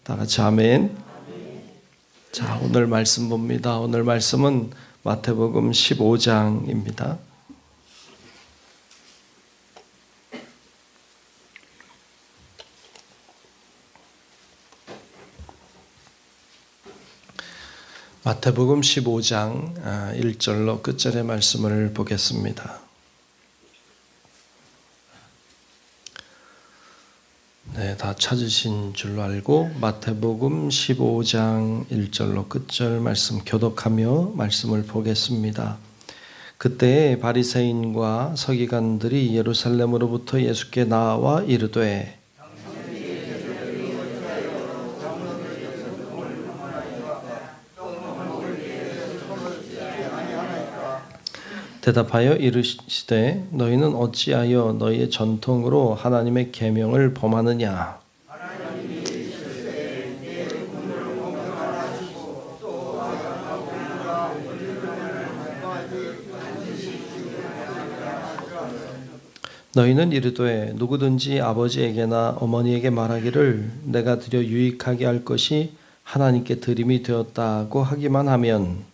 다 같이 아멘. 자, 오늘 말씀 봅니다. 오늘 말씀은 마태복음 15장입니다. 마태복음 15장 1절로 끝절의 말씀을 보겠습니다. 네, 다 찾으신 줄로 알고 마태복음 15장 1절로 끝절 말씀 교독하며 말씀을 보겠습니다. 그때 바리새인과 서기관들이 예루살렘으로부터 예수께 나와 이르되 대답하여 이르시되 너희는 어찌하여 너희의 전통으로 하나님의 계명을 범하느냐. 너희는 이르되 누구든지 아버지에게나 어머니에게 말하기를 내가 드려 유익하게 할 것이 하나님께 드림이 되었다고 하기만 하면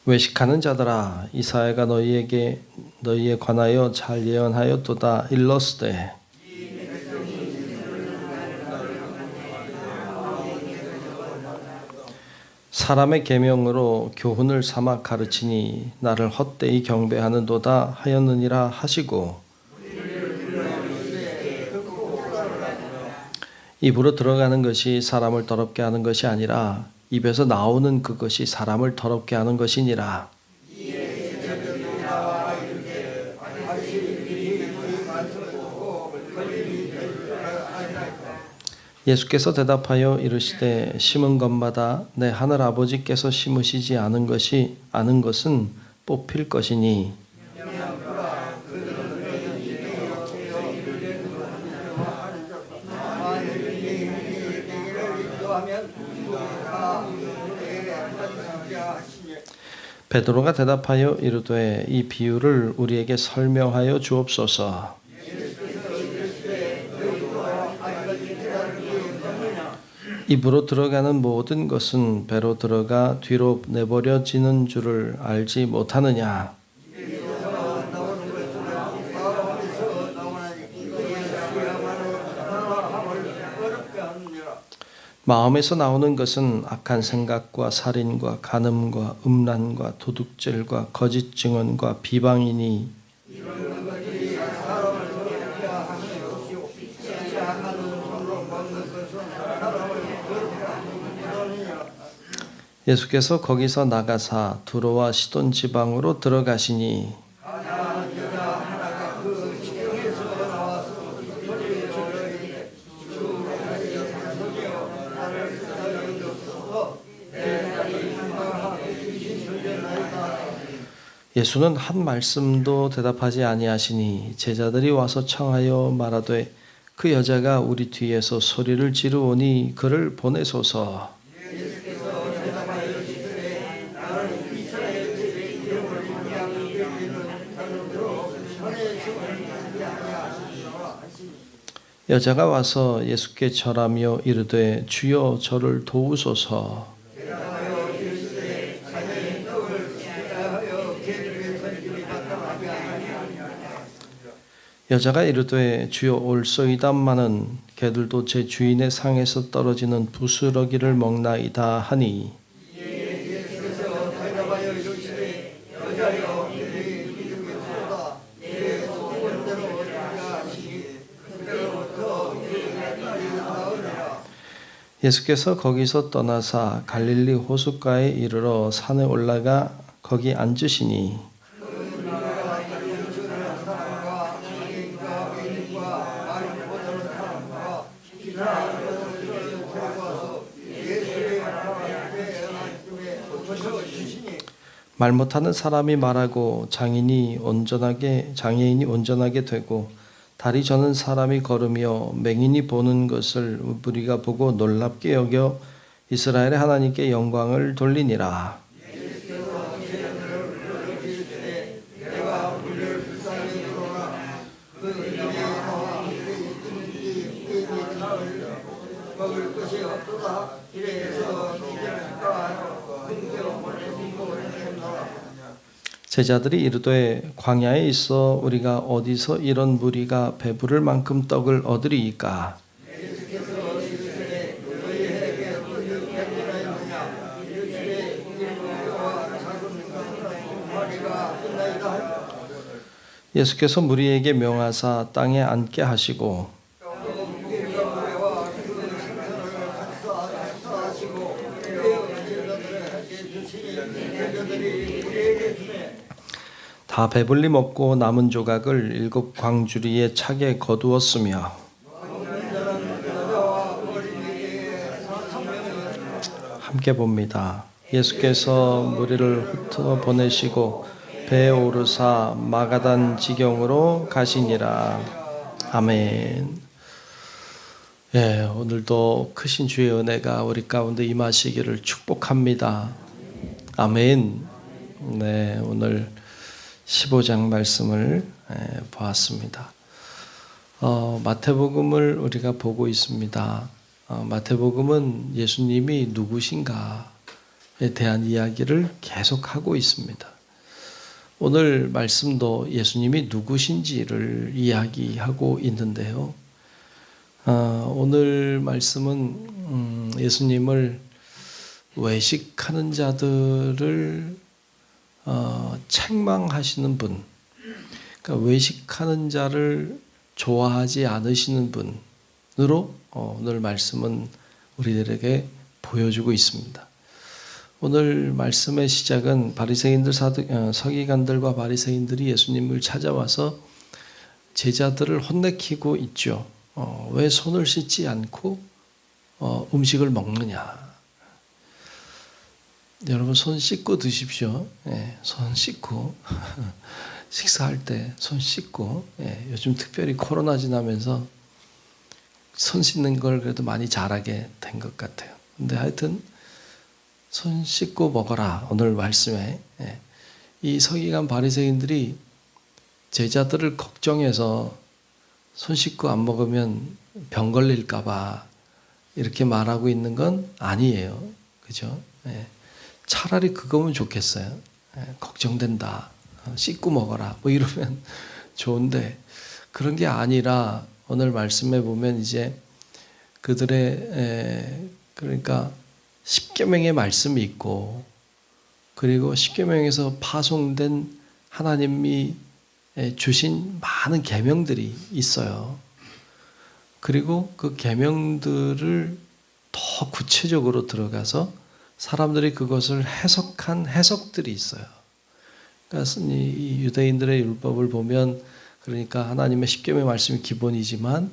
외식하는 자들아, 이사야가 너희에 관하여 잘 예언하였도다. 일러스되 사람의 계명으로 교훈을 삼아 가르치니 나를 헛되이 경배하는도다 하였느니라 하시고 입으로 들어가는 것이 사람을 더럽게 하는 것이 아니라 입에서 나오는 그것이 사람을 더럽게 하는 것이니라. 예수께서 대답하여 이르시되 심은 것마다 내 하늘 아버지께서 심으시지 않은 것은 뽑힐 것이니 베드로가 대답하여 이르되 이 비유를 우리에게 설명하여 주옵소서. 입으로 들어가는 모든 것은 배로 들어가 뒤로 내버려지는 줄을 알지 못하느냐. 마음에서 나오는 것은 악한 생각과 살인과 간음과 음란과 도둑질과 거짓 증언과 비방이니 예수께서 거기서 나가사 두로와 시돈 지방으로 들어가시니 예수는 한 말씀도 대답하지 아니하시니 제자들이 와서 청하여 말하되 그 여자가 우리 뒤에서 소리를 지르오니 그를 보내소서. 여자가 와서 예수께 절하며 이르되 주여 저를 도우소서. 여자가 이르되 주여 올소이다마는 개들도 제 주인의 상에서 떨어지는 부스러기를 먹나이다 하니 예수께서 거기서 떠나사 갈릴리 호숫가에 이르러 산에 올라가 거기 앉으시니 말 못하는 사람이 말하고 장애인이 온전하게 되고 다리 저는 사람이 걸으며 맹인이 보는 것을 우리가 보고 놀랍게 여겨 이스라엘의 하나님께 영광을 돌리니라. 제자들이 이르되 광야에 있어 우리가 어디서 이런 무리가 배부를 만큼 떡을 얻으리이까. 예수께서 무리에게 명하사 땅에 앉게 하시고 다 배불리 먹고 남은 조각을 7 광주리에 차게 거두었으며 함께 봅니다. 예수께서 무리를 흩어 보내시고 배에 오르사 마가단 지경으로 가시니라. 아멘. 예, 오늘도 크신 주의 은혜가 우리 가운데 임하시기를 축복합니다. 아멘. 네, 오늘 15장 말씀을 보았습니다. 마태복음을 우리가 보고 있습니다. 마태복음은 예수님이 누구신가에 대한 이야기를 계속하고 있습니다. 오늘 말씀도 예수님이 누구신지를 이야기하고 있는데요. 오늘 말씀은 예수님을 외식하는 자들을 책망하시는 분, 그러니까 외식하는 자를 좋아하지 않으시는 분으로 오늘 말씀은 우리들에게 보여주고 있습니다. 오늘 말씀의 시작은 바리새인들, 서기관들과 바리새인들이 예수님을 찾아와서 제자들을 혼내키고 있죠. 왜 손을 씻지 않고 음식을 먹느냐. 여러분 손 씻고 드십시오. 손 씻고 식사할 때 손 씻고. 요즘 특별히 코로나 지나면서 손 씻는 걸 그래도 많이 잘하게 된 것 같아요. 근데 하여튼 손 씻고 먹어라. 오늘 말씀에 이 서기관 바리새인들이 제자들을 걱정해서 손 씻고 안 먹으면 병 걸릴까 봐 이렇게 말하고 있는 건 아니에요. 그죠? 차라리 그거면 좋겠어요. 걱정된다. 씻고 먹어라. 뭐 이러면 좋은데 그런 게 아니라 오늘 말씀에 보면 이제 그들의 그러니까 십계명의 말씀이 있고 그리고 십계명에서 파송된 하나님이 주신 많은 계명들이 있어요. 그리고 그 계명들을 더 구체적으로 들어가서 사람들이 그것을 해석한 해석들이 있어요. 그러니까 이 유대인들의 율법을 보면 그러니까 하나님의 십계명의 말씀이 기본이지만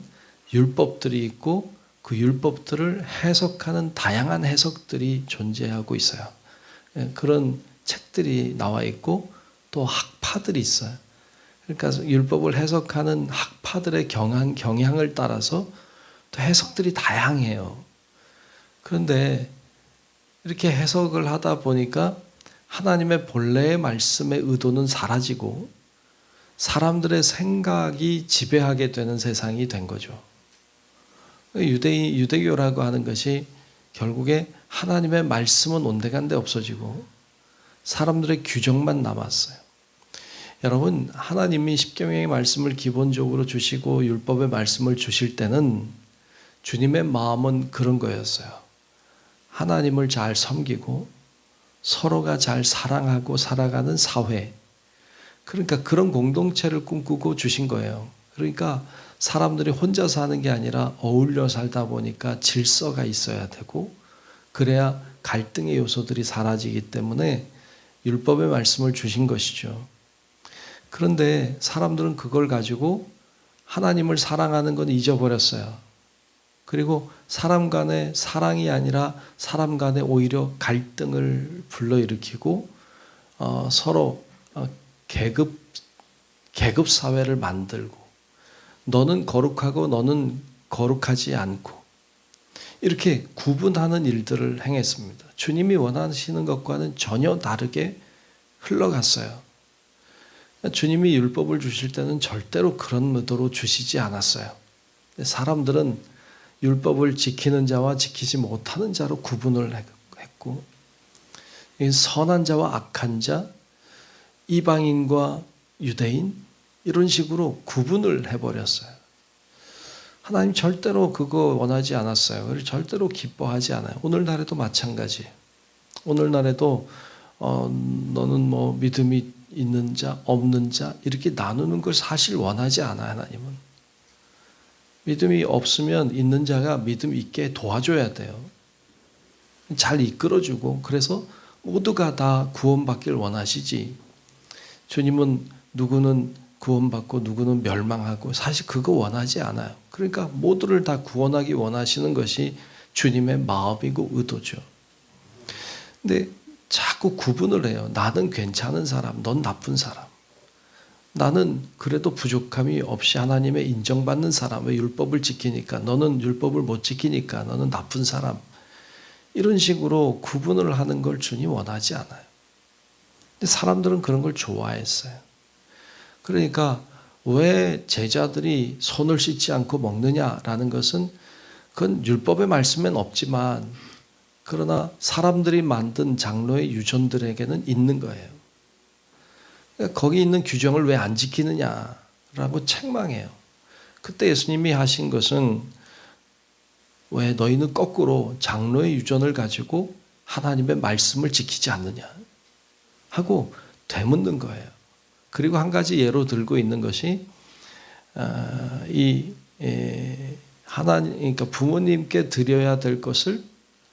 율법들이 있고 그 율법들을 해석하는 다양한 해석들이 존재하고 있어요. 그런 책들이 나와 있고 또 학파들이 있어요. 그러니까 율법을 해석하는 학파들의 경향을 따라서 또 해석들이 다양해요. 그런데 이렇게 해석을 하다 보니까 하나님의 본래의 말씀의 의도는 사라지고 사람들의 생각이 지배하게 되는 세상이 된 거죠. 유대교라고 하는 것이 결국에 하나님의 말씀은 온데간데 없어지고 사람들의 규정만 남았어요. 여러분, 하나님이 십계명의 말씀을 기본적으로 주시고 율법의 말씀을 주실 때는 주님의 마음은 그런 거였어요. 하나님을 잘 섬기고 서로가 잘 사랑하고 살아가는 사회, 그러니까 그런 공동체를 꿈꾸고 주신 거예요. 그러니까 사람들이 혼자 사는 게 아니라 어울려 살다 보니까 질서가 있어야 되고 그래야 갈등의 요소들이 사라지기 때문에 율법의 말씀을 주신 것이죠. 그런데 사람들은 그걸 가지고 하나님을 사랑하는 건 잊어버렸어요. 그리고 사람 간의 사랑이 아니라 사람 간에 오히려 갈등을 불러일으키고 서로 계급 사회를 만들고 너는 거룩하고 너는 거룩하지 않고 이렇게 구분하는 일들을 행했습니다. 주님이 원하시는 것과는 전혀 다르게 흘러갔어요. 주님이 율법을 주실 때는 절대로 그런 의도로 주시지 않았어요. 사람들은 율법을 지키는 자와 지키지 못하는 자로 구분을 했고, 선한 자와 악한 자, 이방인과 유대인 이런 식으로 구분을 해버렸어요. 하나님 절대로 그거 원하지 않았어요. 그리고 절대로 기뻐하지 않아요. 오늘날에도 마찬가지예요. 오늘날에도 너는 뭐 믿음이 있는 자, 없는 자 이렇게 나누는 걸 사실 원하지 않아요. 하나님은. 믿음이 없으면 있는 자가 믿음 있게 도와줘야 돼요. 잘 이끌어주고 그래서 모두가 다 구원받길 원하시지. 주님은 누구는 구원받고 누구는 멸망하고 사실 그거 원하지 않아요. 그러니까 모두를 다 구원하기 원하시는 것이 주님의 마음이고 의도죠. 근데 자꾸 구분을 해요. 나는 괜찮은 사람, 넌 나쁜 사람. 나는 그래도 부족함이 없이 하나님의 인정받는 사람, 왜 율법을 지키니까 너는 율법을 못 지키니까 너는 나쁜 사람. 이런 식으로 구분을 하는 걸 주님 원하지 않아요. 근데 사람들은 그런 걸 좋아했어요. 그러니까 왜 제자들이 손을 씻지 않고 먹느냐라는 것은 그건 율법의 말씀엔 없지만 그러나 사람들이 만든 장로의 유전들에게는 있는 거예요. 그러니까 거기 있는 규정을 왜 안 지키느냐라고 책망해요. 그때 예수님이 하신 것은 왜 너희는 거꾸로 장로의 유전을 가지고 하나님의 말씀을 지키지 않느냐 하고 되묻는 거예요. 그리고 한 가지 예로 들고 있는 것이 하나님, 그러니까 부모님께 드려야 될 것을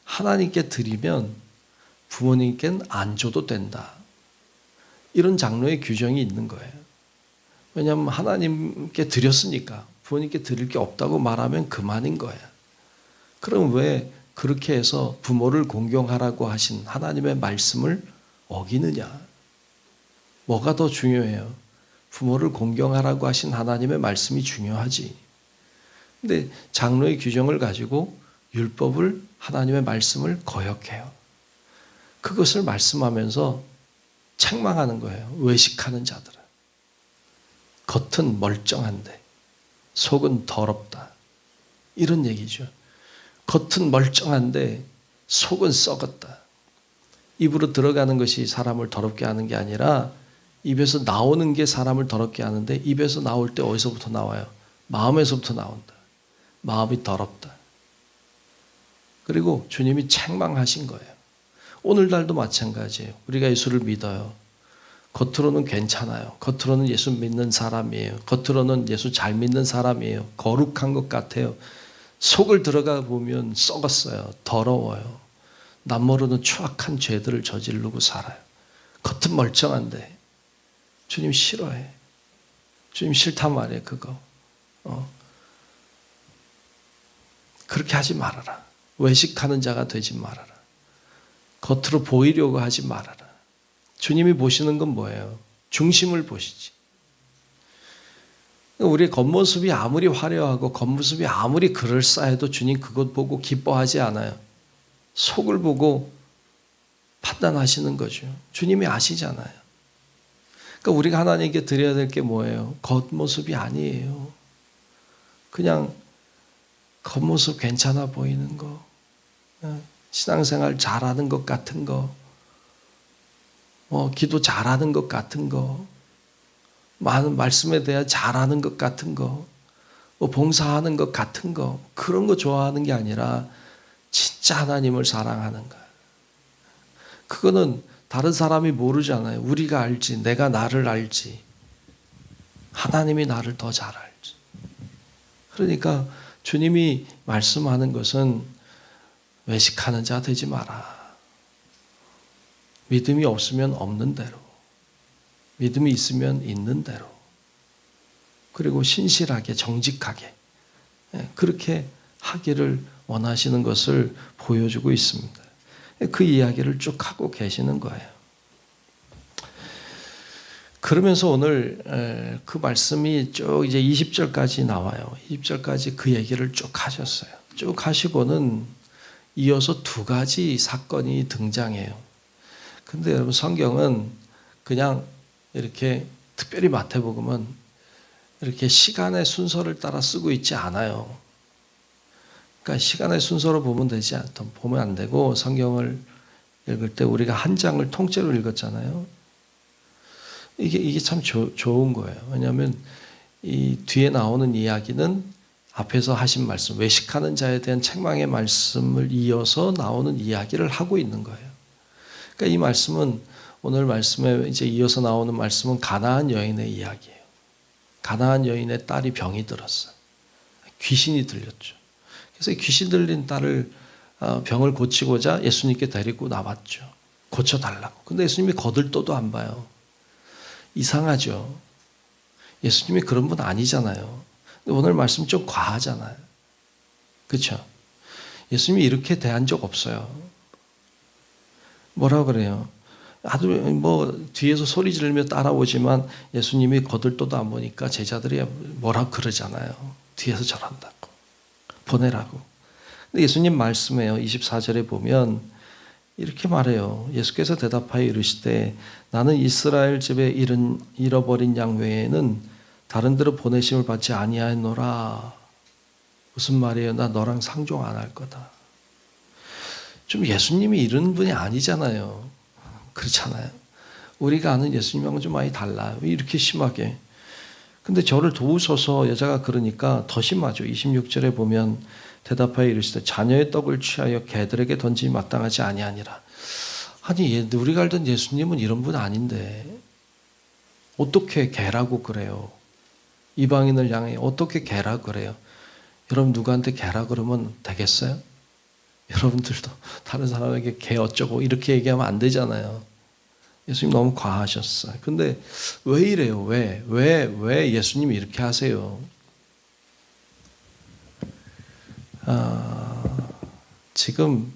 하나님께 드리면 부모님께는 안 줘도 된다. 이런 장로의 규정이 있는 거예요. 왜냐하면 하나님께 드렸으니까 부모님께 드릴 게 없다고 말하면 그만인 거예요. 그럼 왜 그렇게 해서 부모를 공경하라고 하신 하나님의 말씀을 어기느냐? 뭐가 더 중요해요? 부모를 공경하라고 하신 하나님의 말씀이 중요하지. 근데 장로의 규정을 가지고 율법을 하나님의 말씀을 거역해요. 그것을 말씀하면서 책망하는 거예요. 외식하는 자들은. 겉은 멀쩡한데 속은 더럽다. 이런 얘기죠. 겉은 멀쩡한데 속은 썩었다. 입으로 들어가는 것이 사람을 더럽게 하는 게 아니라 입에서 나오는 게 사람을 더럽게 하는데 입에서 나올 때 어디서부터 나와요? 마음에서부터 나온다. 마음이 더럽다. 그리고 주님이 책망하신 거예요. 오늘날도 마찬가지예요. 우리가 예수를 믿어요. 겉으로는 괜찮아요. 겉으로는 예수 믿는 사람이에요. 겉으로는 예수 잘 믿는 사람이에요. 거룩한 것 같아요. 속을 들어가 보면 썩었어요. 더러워요. 남 모르는 추악한 죄들을 저지르고 살아요. 겉은 멀쩡한데 주님 싫어해. 주님 싫단 말이에요. 그거. 그렇게 하지 말아라. 외식하는 자가 되지 말아라. 겉으로 보이려고 하지 말아라. 주님이 보시는 건 뭐예요? 중심을 보시지. 우리의 겉모습이 아무리 화려하고 겉모습이 아무리 그럴싸해도 주님 그것 보고 기뻐하지 않아요. 속을 보고 판단하시는 거죠. 주님이 아시잖아요. 그러니까 우리가 하나님께 드려야 될 게 뭐예요? 겉모습이 아니에요. 그냥 겉모습 괜찮아 보이는 거, 신앙생활 잘하는 것 같은 거, 기도 잘하는 것 같은 거, 많은 말씀에 대해 잘하는 것 같은 거, 봉사하는 것 같은 거, 그런 거 좋아하는 게 아니라 진짜 하나님을 사랑하는 거야. 그거는 다른 사람이 모르잖아요. 우리가 알지, 내가 나를 알지, 하나님이 나를 더 잘 알지. 그러니까 주님이 말씀하는 것은 외식하는 자 되지 마라. 믿음이 없으면 없는 대로, 믿음이 있으면 있는 대로, 그리고 신실하게 정직하게 그렇게 하기를 원하시는 것을 보여주고 있습니다. 그 이야기를 쭉 하고 계시는 거예요. 그러면서 오늘 그 말씀이 쭉 이제 20절까지 나와요. 20절까지 그 얘기를 쭉 하셨어요. 쭉 하시고는 이어서 두 가지 사건이 등장해요. 근데 여러분 성경은 그냥 이렇게 특별히 마태복음은 이렇게 시간의 순서를 따라 쓰고 있지 않아요. 그러니까 시간의 순서로 보면 안 되고 성경을 읽을 때 우리가 한 장을 통째로 읽었잖아요. 이게 참 좋은 거예요. 왜냐하면 이 뒤에 나오는 이야기는 앞에서 하신 말씀, 외식하는 자에 대한 책망의 말씀을 이어서 나오는 이야기를 하고 있는 거예요. 그러니까 이 말씀은 오늘 말씀에 이제 이어서 나오는 말씀은 가나안 여인의 이야기예요. 가나안 여인의 딸이 병이 들었어요. 귀신이 들렸죠. 그래서 귀신 들린 딸을 병을 고치고자 예수님께 데리고 나왔죠. 고쳐달라고. 근데 예수님이 거들떠도 안 봐요. 이상하죠. 예수님이 그런 분 아니잖아요. 근데 오늘 말씀 좀 과하잖아요. 그렇죠? 예수님이 이렇게 대한 적 없어요. 뭐라 그래요? 아주 뒤에서 소리 지르며 따라오지만 예수님이 거들떠도 안 보니까 제자들이 뭐라 그러잖아요. 뒤에서 저런다고. 보내라고. 근데 예수님 말씀해요. 24절에 보면 이렇게 말해요. 예수께서 대답하여 이르시되 나는 이스라엘 집에 잃어버린 양 외에는 다른 데로 보내심을 받지 아니하노라. 무슨 말이에요? 나 너랑 상종 안 할 거다. 좀 예수님이 이런 분이 아니잖아요. 그렇잖아요. 우리가 아는 예수님하고는 좀 많이 달라요. 이렇게 심하게. 근데 저를 도우소서 여자가 그러니까 더 심하죠. 26절에 보면 대답하여 이르시되 자녀의 떡을 취하여 개들에게 던지기 마땅하지 아니하니라. 아니 우리가 알던 예수님은 이런 분 아닌데 어떻게 개라고 그래요? 이방인을 향해 어떻게 개라 그래요? 여러분 누구한테 개라 그러면 되겠어요? 여러분들도 다른 사람에게 개 어쩌고 이렇게 얘기하면 안 되잖아요. 예수님 너무 과하셨어요. 근데 왜 이래요? 왜 예수님이 이렇게 하세요? 지금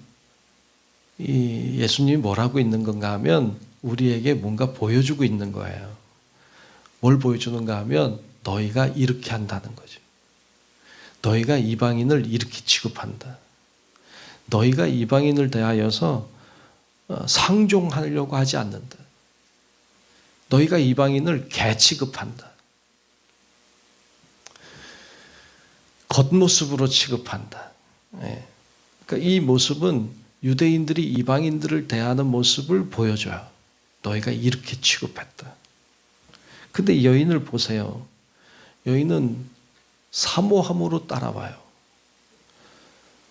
이 예수님이 뭘 하고 있는 건가 하면 우리에게 뭔가 보여주고 있는 거예요. 뭘 보여주는가 하면 너희가 이렇게 한다는 거죠. 너희가 이방인을 이렇게 취급한다. 너희가 이방인을 대하여서 상종하려고 하지 않는다. 너희가 이방인을 개 취급한다. 겉모습으로 취급한다. 그러니까 이 모습은 유대인들이 이방인들을 대하는 모습을 보여줘요. 너희가 이렇게 취급했다. 근데 이 여인을 보세요. 여인은 사모함으로 따라와요.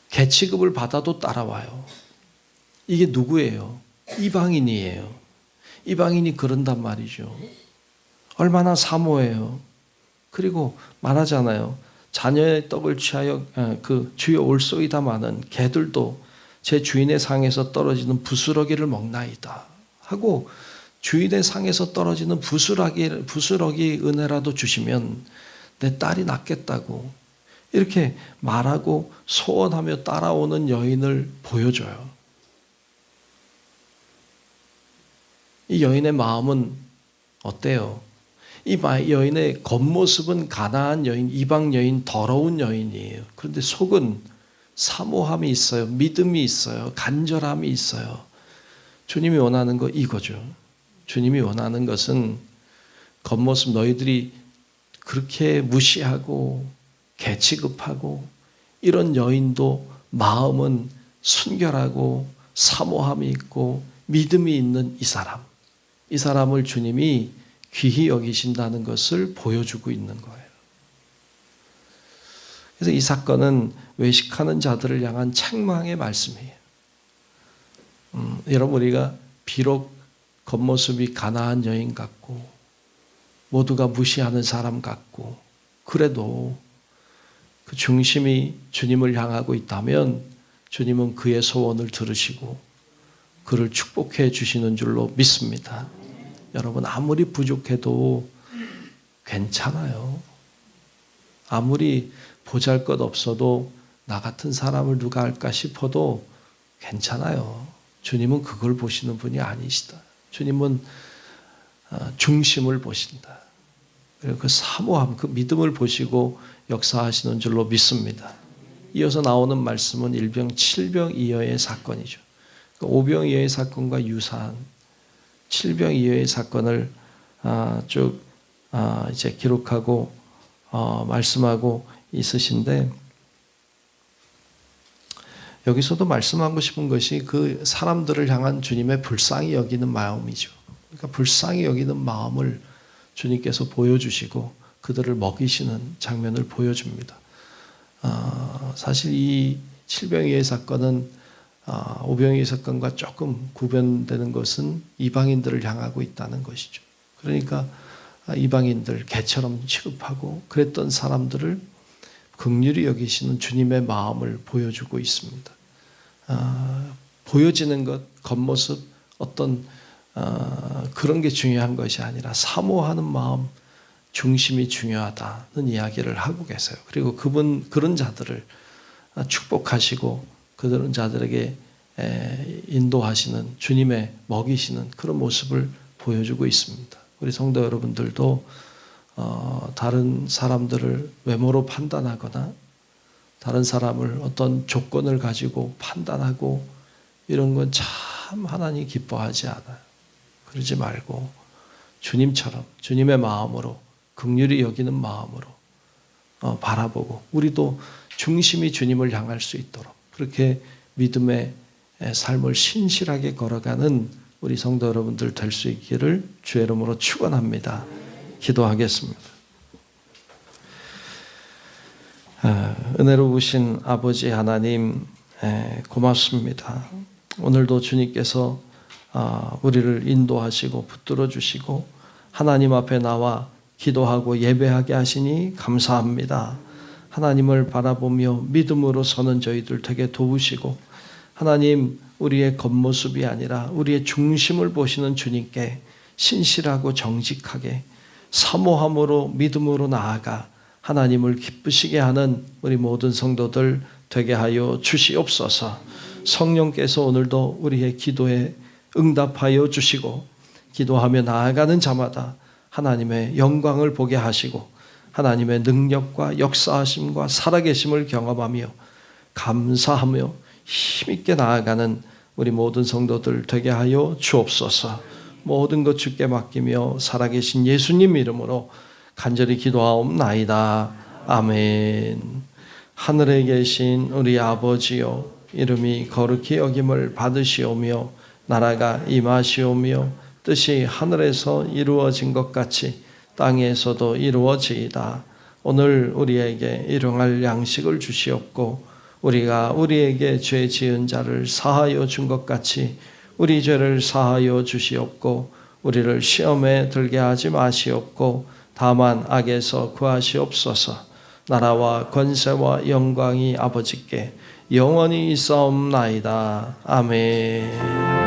개 취급을 받아도 따라와요. 이게 누구예요? 이방인이에요. 이방인이 그런단 말이죠. 얼마나 사모해요. 그리고 말하잖아요. 자녀의 떡을 취하여 그 주여 올소이다마는 개들도 제 주인의 상에서 떨어지는 부스러기를 먹나이다 하고 주인의 상에서 떨어지는 부스러기 은혜라도 주시면 내 딸이 낫겠다고 이렇게 말하고 소원하며 따라오는 여인을 보여줘요. 이 여인의 마음은 어때요? 이 여인의 겉모습은 가나안 여인, 이방 여인, 더러운 여인이에요. 그런데 속은 사모함이 있어요. 믿음이 있어요. 간절함이 있어요. 주님이 원하는 거 이거죠. 주님이 원하는 것은 겉모습 너희들이 그렇게 무시하고 개 취급하고 이런 여인도 마음은 순결하고 사모함이 있고 믿음이 있는 이 사람을 주님이 귀히 여기신다는 것을 보여주고 있는 거예요. 그래서 이 사건은 외식하는 자들을 향한 책망의 말씀이에요. 여러분 우리가 비록 겉모습이 가나안 여인 같고 모두가 무시하는 사람 같고 그래도 그 중심이 주님을 향하고 있다면 주님은 그의 소원을 들으시고 그를 축복해 주시는 줄로 믿습니다. 여러분 아무리 부족해도 괜찮아요. 아무리 보잘것없어도 나 같은 사람을 누가 할까 싶어도 괜찮아요. 주님은 그걸 보시는 분이 아니시다. 주님은 중심을 보신다. 그리고 그 사모함, 그 믿음을 보시고 역사하시는 줄로 믿습니다. 이어서 나오는 말씀은 일병 7병2여의 사건이죠. 그 5병2여의 사건과 유사한 7병2여의 사건을 쭉 이제 기록하고 말씀하고 있으신데 여기서도 말씀하고 싶은 것이 그 사람들을 향한 주님의 불쌍히 여기는 마음이죠. 그러니까 불쌍히 여기는 마음을 주님께서 보여주시고 그들을 먹이시는 장면을 보여줍니다. 사실 이 칠병이의 사건은 오병이의 사건과 조금 구별되는 것은 이방인들을 향하고 있다는 것이죠. 그러니까 이방인들 개처럼 취급하고 그랬던 사람들을 긍휼히 여기시는 주님의 마음을 보여주고 있습니다. 보여지는 것, 겉모습, 어떤 그런 게 중요한 것이 아니라 사모하는 마음 중심이 중요하다는 이야기를 하고 계세요. 그리고 그런 자들을 축복하시고 그런 자들에게 인도하시는 주님의 먹이시는 그런 모습을 보여주고 있습니다. 우리 성도 여러분들도 다른 사람들을 외모로 판단하거나 다른 사람을 어떤 조건을 가지고 판단하고 이런 건 참 하나님 기뻐하지 않아요. 그러지 말고 주님처럼 주님의 마음으로 긍휼히 여기는 마음으로 바라보고 우리도 중심이 주님을 향할 수 있도록 그렇게 믿음의 삶을 신실하게 걸어가는 우리 성도 여러분들 될 수 있기를 주의 이름으로 축원합니다. 기도하겠습니다. 은혜로우신 아버지 하나님 고맙습니다. 오늘도 주님께서 우리를 인도하시고 붙들어 주시고 하나님 앞에 나와 기도하고 예배하게 하시니 감사합니다. 하나님을 바라보며 믿음으로 서는 저희들 되게 도우시고 하나님 우리의 겉모습이 아니라 우리의 중심을 보시는 주님께 신실하고 정직하게 사모함으로 믿음으로 나아가 하나님을 기쁘시게 하는 우리 모든 성도들 되게 하여 주시옵소서. 성령께서 오늘도 우리의 기도에 응답하여 주시고 기도하며 나아가는 자마다 하나님의 영광을 보게 하시고 하나님의 능력과 역사하심과 살아계심을 경험하며 감사하며 힘있게 나아가는 우리 모든 성도들 되게 하여 주옵소서. 모든 것 주께 맡기며 살아계신 예수님 이름으로 간절히 기도하옵나이다. 아멘. 하늘에 계신 우리 아버지여 이름이 거룩히 여김을 받으시오며 나라가 임하시오며 뜻이 하늘에서 이루어진 것 같이 땅에서도 이루어지이다. 오늘 우리에게 일용할 양식을 주시옵고 우리가 우리에게 죄 지은 자를 사하여 준 것 같이 우리 죄를 사하여 주시옵고 우리를 시험에 들게 하지 마시옵고 다만 악에서 구하시옵소서. 나라와 권세와 영광이 아버지께 영원히 있사옵나이다. 아멘.